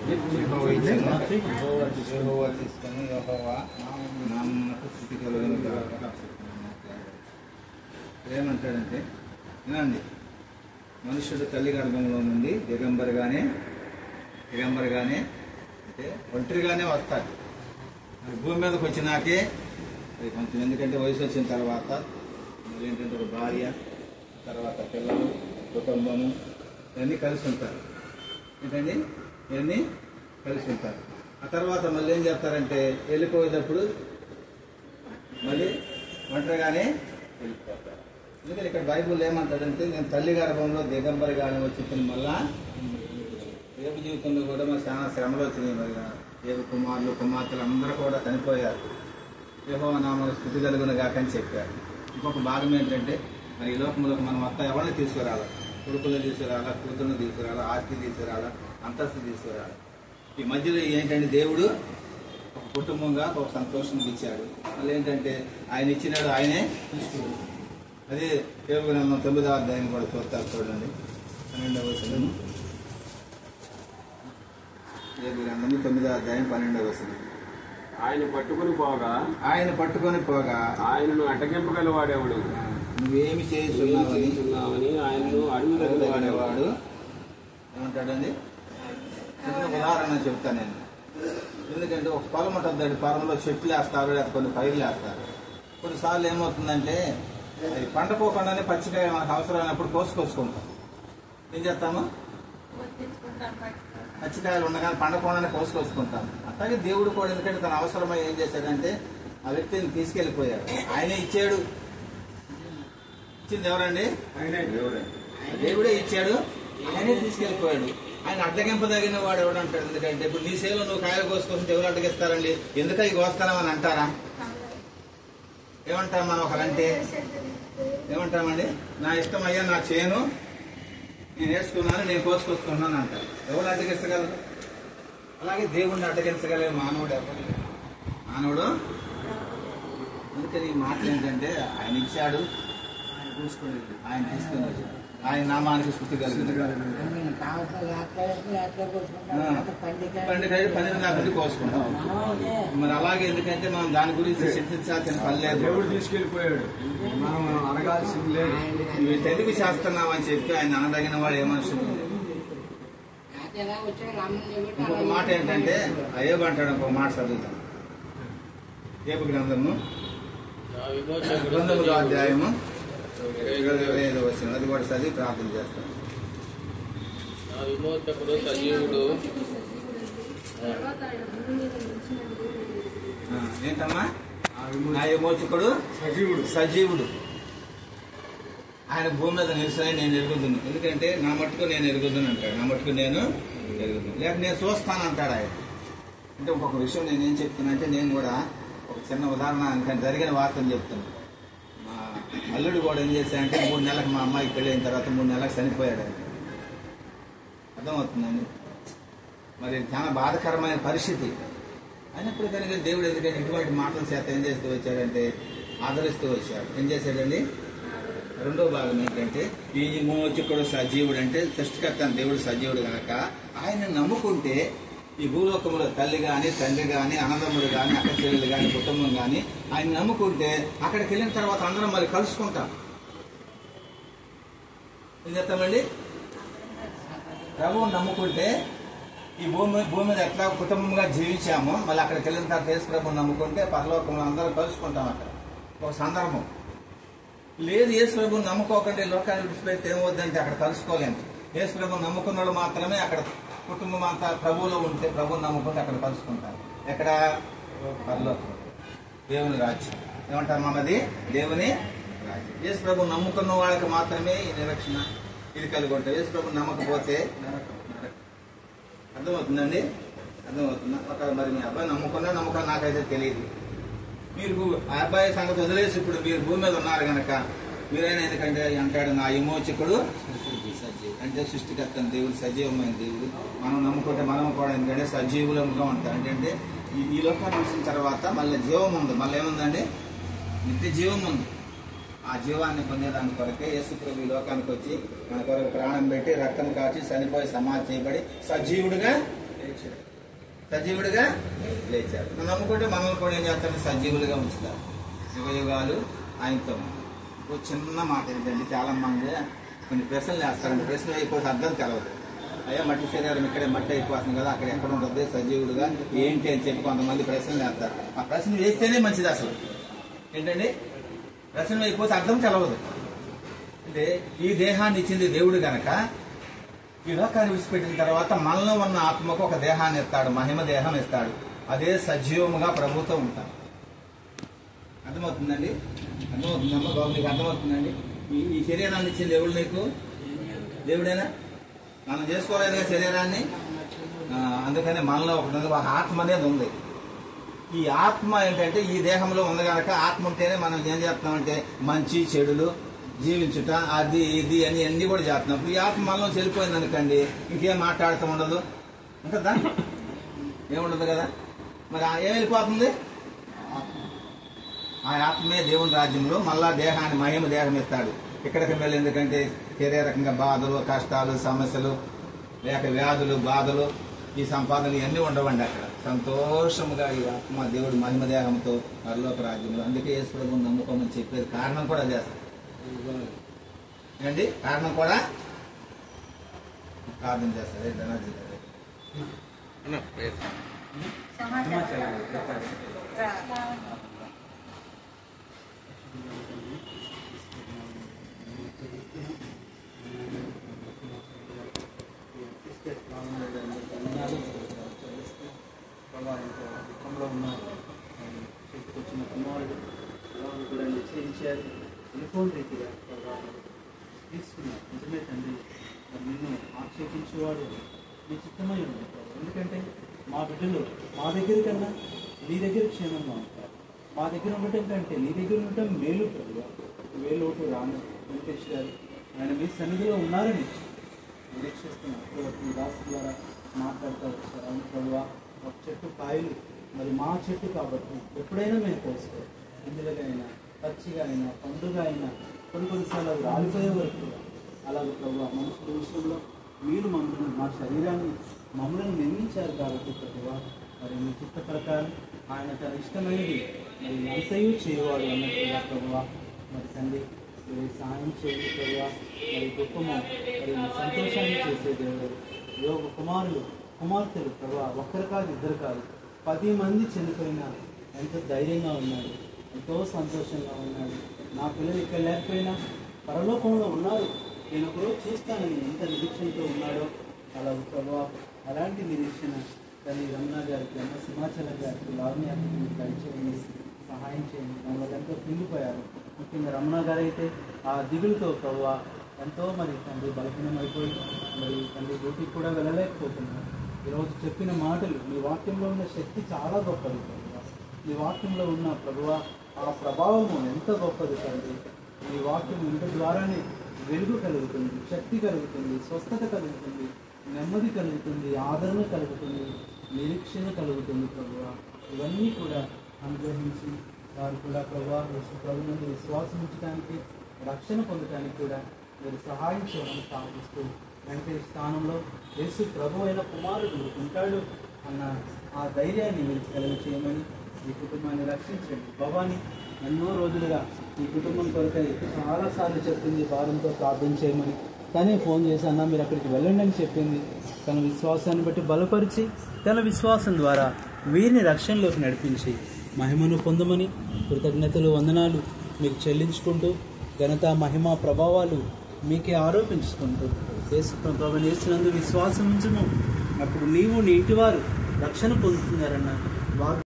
యెహోవా తీసుకొని యెహోవా నామమునకు స్తుతి కలుగును గాక. ఏమంటాడంటే వినండి, మనుష్యుడు తల్లి గర్భంలో నుండి దిగంబరిగానే అంటే ఒంటరిగానే వస్తాడు. భూమి మీదకి వచ్చినాకే అది కొంచెం, ఎందుకంటే వయసు వచ్చిన తర్వాత ఏంటంటే ఒక భార్య, తర్వాత పిల్లలు, కుటుంబము ఇవన్నీ కలిసి ఉంటారు. ఏంటండి ఇవన్నీ కలిసి ఉంటారు. ఆ తర్వాత మళ్ళీ ఏం చేస్తారంటే వెళ్ళిపోయేటప్పుడు మళ్ళీ ఒంటరిగానే వెళ్ళిపోతారు. ఎందుకంటే ఇక్కడ బైబుల్ ఏమంటాడంటే నేను తల్లి గర్భంలో దిగంబరిగానే వచ్చి మళ్ళా రేపు జీవితంలో కూడా మరి చాలా శ్రమలు వచ్చినాయి. మరి రేపు కుమారులు కుమార్తెలు అందరూ కూడా చనిపోయారు. యెహోవా నామమునకు స్తుతి కలుగును గాక అని చెప్పారు. ఇంకొక భాగం ఏంటంటే మరి ఈ లోకంలోకి మనం మొత్తం ఎవరిని తీసుకురాలా, కొడుకులను తీసుకురాలా, కూతురును తీసుకురాలా, ఆస్తి తీసుకురాలా, అంతస్తు తీసుకురాలా. ఈ మధ్యలో ఏంటంటే దేవుడు ఒక కుటుంబంగా ఒక సంతోషం ఇచ్చాడు. మళ్ళీ ఏంటంటే ఆయన ఇచ్చినాడు ఆయనే తీసుకున్నాడు. అదే యోబు గ్రంథం 9వ అధ్యాయం కూడా చూస్తారు, చూడండి 12వ వచనం. యోబు గ్రంథము 9వ అధ్యాయం 12వ వచనం. ఆయన పట్టుకొని పోగా ఆయనను అటగింపగలవాడేవాడు, నువ్వేమి చేస్తున్నావని ఆయనను అడుగువాడేవాడు. ఏమంటాడండి? చిన్న ఉదాహరణ చెప్తాను నేను. ఎందుకంటే ఒక పొలం ఉంటుంది, పొలంలో చెట్లు వేస్తారు, లేదా కొన్ని పైర్లు వేస్తారు. కొన్నిసార్లు ఏమవుతుందంటే అది పండుకోకుండానే పచ్చికాయ మనకు అవసరమైనప్పుడు కోసుకొచ్చుకుంటాం. ఏం చేస్తాము? పచ్చికాయలు ఉండగానే పండకుండానే కోసుకొచ్చుకుంటాం. అట్లాగే దేవుడు కూడా ఎందుకంటే తన అవసరమై ఏం చేశాడంటే ఆ వ్యక్తిని తీసుకెళ్లిపోయాడు. ఆయనే ఇచ్చాడు. ఇచ్చింది ఎవరండి? దేవుడే ఇచ్చాడు, ఆయనే తీసుకెళ్లిపోయాడు. ఆయన అడ్డగింపదగిన వాడు ఎవడంటాడు? ఎందుకంటే ఇప్పుడు నీ సేవలో నువ్వు కాయలు కోసుకొస్తే ఎవరు అడ్డగిస్తారండి? ఎందుకై కోస్తామని అంటారా? ఏమంటాం మనం ఒకరంటే? ఏమంటామండి? నా ఇష్టం అయ్యా, నా చేను నేను వేసుకున్నాను, నేను కోసుకొస్తున్నాను అంటారు. ఎవరు అడ్డగించగలరు? అలాగే దేవుణ్ణి అడ్డగించగలిగే మానవుడు ఎవరు? మానవుడు. అందుకని ఈ మాటలు ఏంటంటే ఆయన ఇచ్చాడు, ఆయన చూసుకుని ఆయన తీసుకుని వచ్చాడు. ఆయన నామానికి స్తుతి కలిగింది. పండిన కోసుకుంటాం. మరి అలాగే ఎందుకంటే మనం దాని గురించి చింతించాల్సిన పని లేదు. దేవుడు తీసుకెళ్లిపోయాడు, మనం అడగాల్సింది లేదు. నువ్వు తెలుగు చేస్తున్నావని చెప్పి ఆయన అనదగిన వాడు ఏ మనుషులు? ఇంకొక మాట ఏంటంటే అయ్యేబు అంటాడు, ఇంకొక మాట చదువుతాను. యోబు గ్రంథము 9వ అధ్యాయము 25వ వచనం. అది కూడా చదివి ప్రార్థన చేస్తాను. నా విమోచకుడు సజీవుడు. ఏంటమ్మా? నా విమోచకుడు సజీవుడు. ఆయన భూమి మీద నిలిచిన నేను ఎరుగుదును. ఎందుకంటే నా మట్టుకు నేను ఎరుగుదును అంటాడు. నా మట్టుకు నేను ఎరుగుదును, లేక నేను చూస్తాను అంటాడు ఆయన. అంటే ఇంకొక విషయం నేను ఏం చెప్తున్నానంటే, నేను కూడా ఒక చిన్న ఉదాహరణ జరిగిన వార్తను చెప్తున్నాను. మా అల్లుడు కూడా ఏం చేశాడంటే 3 నెలలకు మా అమ్మాయికి పెళ్ళైన తర్వాత 3 నెలలకు చనిపోయాడు ఆయన. అర్థమవుతుందండి? మరి చాలా బాధాకరమైన పరిస్థితి. అయినప్పుడు కనుక దేవుడు ఎందుకంటే ఇటువంటి మాటల చేత ఏం చేస్తూ వచ్చాడంటే ఆదరిస్తూ వచ్చాడు. ఏం చేశాడండి? రెండో భాగం ఏంటంటే ఈ విమోచకుడు సజీవుడు. అంటే సృష్టికర్త దేవుడు సజీవుడు కనుక ఆయన నమ్ముకుంటే ఈ భూలోకంలో తల్లి కానీ, తండ్రి కానీ, అన్నదమ్ముడు కానీ, అక్క చెల్లెలు కానీ, కుటుంబం కానీ ఆయన నమ్ముకుంటే అక్కడికి వెళ్ళిన తర్వాత అందరం మరి కలుసుకుంటాం. ఏం చేస్తామండి? ప్రభువుని నమ్ముకుంటే ఈ భూమి మీద ఎట్లా కుటుంబంగా జీవించామో మళ్ళీ అక్కడికి వెళ్ళిన తర్వాత యేసు ప్రభువుని నమ్ముకుంటే పరలోకంలో అందరం కలుసుకుంటాం. అక్కడ ఒక సందర్భం లేదు. యేసు ప్రభువుని నమ్ముకోకండి, లోకాన్ని విడిచిపెడితే ఏమవుద్దంటే అక్కడ కలుసుకోలేము. యేసు ప్రభువుని నమ్ముకున్న వాళ్ళు మాత్రమే అక్కడ కుటుంబం అంతా ప్రభువులో ఉంటే, ప్రభువుని నమ్ముకుంటే అక్కడ కలుసుకుంటారు. ఎక్కడ? పరలోకం, దేవుని రాజ్యం. ఏమంటారు మనది? దేవుని రాజ్యం. యేసు ప్రభువుని నమ్ముకున్న వాళ్ళకి మాత్రమే ఈ నిరీక్షణ ఇది కలిగి ఉంటారు. యేసు ప్రభువుని నమ్మకపోతే అర్థమవుతుందండి? అర్థమవుతుందా? ఒక మరి మీ అబ్బాయి నమ్మకం నాకైతే తెలియదు. మీరు ఆ అబ్బాయి సంగతి వదిలేసి ఇప్పుడు మీరు భూమి మీద ఉన్నారు కనుక మీరైనా ఎందుకంటే అంటాడు నా విమోచకుడు అంటే సృష్టికర్త దేవుడు, సజీవమైన దేవుడు. మనం నమ్ముకుంటే మనం కూడా ఎందుకంటే సజీవులంగా ఉంటాం. అంటే ఈ లోకాన్ని చూసిన తర్వాత మళ్ళీ జీవం ఉంది. మళ్ళీ ఏముందండి? నిత్య జీవం ఉంది. ఆ జీవాన్ని పొందేదాని కొరకే యేసు ప్రభు ఈ లోకానికి వచ్చి మన కొరకు ప్రాణం పెట్టి రక్తం కాచి చనిపోయి సమాధి చేయబడి సజీవుడిగా సజీవుడిగా లేచాడు. మనం నమ్ముకుంటే మనల్ని కూడా ఏం చేస్తాడు? సజీవులుగా ఉంచుతారు. యుగ యుగాలు ఆయనతో. ఒక చిన్న మాట ఏంటంటే, చాలా మంది కొన్ని ప్రశ్నలు వేస్తారండి. ప్రశ్న అయిపోతే అర్థం తెలవదు. అయ్యా మట్టి శరీరం ఇక్కడే మట్టి అయిపోతుంది కదా, అక్కడ ఎక్కడ ఉంటుంది సజీవుడుగా ఏంటి అని చెప్పి కొంతమంది ప్రశ్నలు వేస్తారు. ఆ ప్రశ్న వేస్తేనే మంచిది. అసలు ఏంటండి, ప్రశ్న అయిపోతే అర్థం తెలవదు. అంటే ఈ దేహాన్ని ఇచ్చింది దేవుడు గనక ఈ లోకాన్ని విడిచిపెట్టిన తర్వాత మనలో ఉన్న ఆత్మకు ఒక దేహాన్ని ఇస్తాడు, మహిమ దేహం ఇస్తాడు. అదే సజీవముగా ప్రభుతో ఉంటాడు. అర్థమవుతుందండి? అర్థమవుతుందమ్మా బాబు, నీకు అర్థమవుతుందండి? ఈ శరీరాన్ని ఇచ్చింది దేవుడు నీకు, దేవుడేనా? మనం చేసుకోలేదుగా శరీరాన్ని. అందుకని మనలో ఒక ఆత్మ అనేది ఉంది. ఈ ఆత్మ ఏంటంటే ఈ దేహంలో ఉంది కనుక ఆత్మ ఉంటేనే మనం ఏం చేస్తామంటే మంచి చెడులు జీవించుట అది ఇది అని అన్ని కూడా చేస్తున్నాం. ఈ ఆత్మ మనలో చెల్లిపోయింది అనుకోండి, ఇంకేం మాట్లాడుతూ ఉండదు, ఉంటుందా? ఏముండదు కదా. మరి ఏం వెళ్ళిపోతుంది? ఆ ఆత్మే దేవుని రాజ్యంలో మళ్ళా దేహాన్ని మహిమ దేహం ఇస్తాడు. ఇక్కడికి వెళ్ళి ఎందుకంటే శారీరకంగా బాధలు కష్టాలు సమస్యలు లేక వ్యాధులు బాధలు ఈ సంపాదనలు ఇవన్నీ ఉండవండి. అక్కడ సంతోషముగా ఈ ఆత్మ దేవుడు మహిమ దేహంతో పరలోక రాజ్యంలో. అందుకే యేసు ప్రభువుని నమ్ముకోమని చెప్పేది కారణం కూడా చేస్తారు ఏంటి? కారణం కూడా ప్రార్థన చేస్తారు. ధనాజీ దుఃఖంలో ఉన్నారు. చేతికి వచ్చిన కుమారుడు కూడా నిశ్చయించారు. టెలిఫోన్ రీతిగా తీసుకున్నారు. నిజమే తండ్రి, నిన్ను ఆక్షేపించేవాడు నీ చిత్తమై ఉంటారు. ఎందుకంటే మా బిడ్డలు మా దగ్గర కన్నా నీ దగ్గర క్షేమంగా ఉంటారు. మా దగ్గర ఉండటం కంటే నీ దగ్గర ఉండటం మేలు ప్రభువా. వేలోటు రాను వెంకటేష్ గారు ఆయన మీ సన్నిధిలో ఉన్నారని నిరీక్షిస్తున్నారు. మీ దాసు ద్వారా మాట్లాడుతూ వచ్చారు. అవును ప్రభువా, ఒక చెట్టు కాయలు మరి మా చెట్టు కాబట్టి ఎప్పుడైనా మేము కోసుకోవాలి. ఇందులోగా అయినా పచ్చిగా అయినా పండుగ అయినా కొన్నిసార్లు అవి రాలిపోయే వరకు అలాగే ప్రభువా మనుషుల విషయంలో మీరు మమ్మల్ని మా శరీరాన్ని మమ్మల్ని నిర్మించారు కాబట్టి ప్రభువా మరి మీ చిత్త ప్రకారం ఆయన తన ఇష్టమైనది మరి అంతయు చేయవాడు అన్నట్టుగా ప్రభువా. మరి తండ్రి మరి సాయం చేయండి ప్రభువా. మరి దుఃఖము మరి సంతోషాన్ని చేసే దేవుడు. యోగ కుమార్తెలు ప్రభువా, ఒక్కరు కాదు ఇద్దరు కాదు 10 మంది చనిపోయినా ఎంతో ధైర్యంగా ఉన్నాడు, ఎంతో సంతోషంగా ఉన్నాడు. నా పిల్లలు ఇక్కడ లేకపోయినా పరలోకంలో ఉన్నారు, నేను ఒకరోజు చూస్తానని ఎంత నిరీక్షణతో ఉన్నాడో అలా ప్రభువా. అలాంటి నిరీక్షణ తల్లి రమణ గారికి, అన్న సింహాచలం గారికి, లావణ్యానికి దయచేయండి, సహాయం చేయండి. దానివల్ల ఎంతో పిండిపోయారు. ముఖ్యంగా రమణ గారు అయితే ఆ దిగులుతో ప్రభువా ఎంతో మరి తండ్రి బలహీనం అయిపోయి మరి తండ్రి డ్యూటీకి కూడా వెళ్ళలేకపోతున్నారు. ఈరోజు చెప్పిన మాటలు మీ వాక్యంలో ఉన్న శక్తి చాలా గొప్పది ప్రభువా. మీ వాక్యంలో ఉన్న ప్రభువా ఆ ప్రభావము ఎంత గొప్పది తండ్రి. మీ వాక్యం ఇంత ద్వారానే వెలుగు కలుగుతుంది, శక్తి కలుగుతుంది, స్వస్థత కలుగుతుంది, నెమ్మది కలుగుతుంది, ఆదరణ కలుగుతుంది, నిరీక్షణ కలుగుతుంది ప్రభువా. ఇవన్నీ కూడా అనుగ్రహించి వారు కూడా ప్రభువా యేసు ప్రభు నుండి విశ్వాసం ఉంచడానికి, రక్షణ పొందడానికి కూడా మీరు సహాయం చేయమని ప్రార్థిస్తూ వెంకటేశ్వర స్థానంలో యేసు ప్రభు అయిన కుమారుడు ఉంటాడు అన్న ఆ ధైర్యాన్ని మీరు కలిగి చేయమని ఈ కుటుంబాన్ని రక్షించండి. భవాని ఎన్నో రోజులుగా ఈ కుటుంబం కొరకై చాలాసార్లు చెప్పింది భారంతో ప్రార్థన చేయమని. తనే ఫోన్ చేసి అన్న మీరు అక్కడికి వెళ్ళండి అని చెప్పింది. తన విశ్వాసాన్ని బట్టి బలపరిచి తన విశ్వాసం ద్వారా వీరిని రక్షణలోకి నడిపించి మహిమను పొందమని కృతజ్ఞతలు వందనాలు మీకు చెల్లించుకుంటూ ఘనత మహిమ ప్రభావాలు మీకే ఆరోపించుకుంటూ ప్రభువుని యేసునందు విశ్వాసం ఉంచుము, అప్పుడు నీవు నీ ఇంటివారు రక్షణ పొందుతున్నారన్న